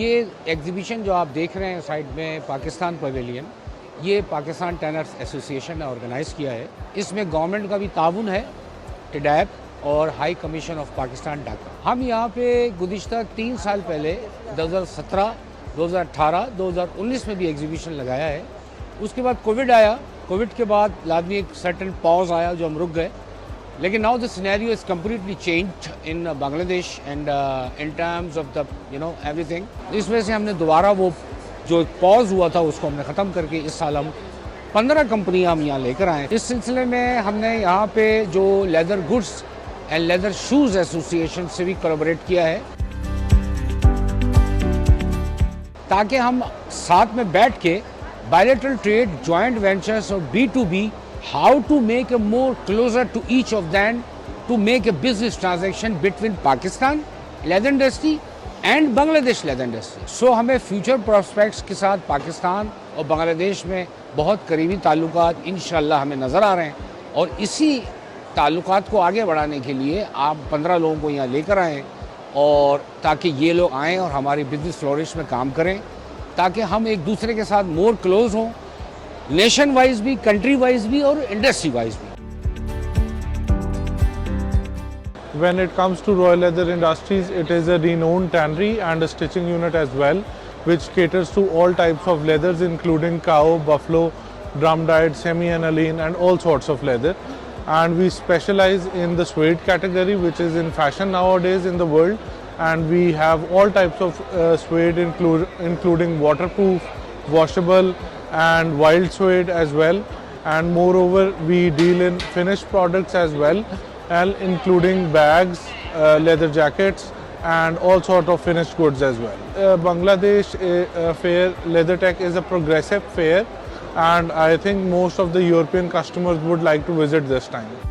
ये एग्जीबिशन जो आप देख रहे हैं साइड में पाकिस्तान पवेलियन, ये पाकिस्तान टैनर्स एसोसिएशन ने ऑर्गेनाइज़ किया है। इसमें गवर्नमेंट का भी ताउन है, टिडैप और high commission of Pakistan Dhaka. हम यहाँ पे गुज़िश्ता 3 साल पहले 2017, 2018, 2019 में भी एग्जीबिशन लगाया है। उसके बाद कोविड आया, कोविड के बाद लाजमी एक सर्टन पॉज आया जो हम रुक गए। लेकिन now the scenario is completely changed in Bangladesh and in terms of the everything. इस वजह से हमने दोबारा वो जो पॉज हुआ था उसको हमने ख़त्म करके इस साल हम 15 कंपनियाँ हम यहाँ लेकर आए। इस सिलसिले में हमने यहाँ पे जो leather goods and leather shoes association से भी कोलैबोरेट किया है, ताकि हम साथ में बैठ के बायलैटरल ट्रेड, जॉइंट वेंचर्स और B2B, how to make a more closer to each of them to make a business transaction between Pakistan leather industry and Bangladesh leather industry. So हमें फ्यूचर प्रोस्पेक्ट्स के साथ पाकिस्तान और बांग्लादेश में बहुत करीबी ताल्लुकात इंशाल्लाह हमें नज़र आ रहे हैं, और इसी ताल्लुकात को आगे बढ़ाने के लिए आप 15 लोगों को यहाँ लेकर आएँ, और ताकि ये लोग आएँ और हमारी बिजनेस फ्लोरिश में काम करें, ताकि हम एक दूसरे के साथ मोर क्लोज हों, नेशन वाइज भी, कंट्री वाइज भी और इंडस्ट्री वाइज भी। When it comes to Royal Leather Industries, it is a renowned tannery and a stitching unit as well, which caters to all types of leathers including cow, buffalo, drum dyed, semi-aniline and all sorts of leather. And we specialize in the suede category, which is in fashion nowadays in the world. And we have all types of suede including waterproof, washable and wild suede as well. And moreover, we deal in finished products as well, and including bags, leather jackets and all sort of finished goods as well. Bangladesh fair LeatherTech is a progressive fair, and I think most of the European customers would like to visit this time.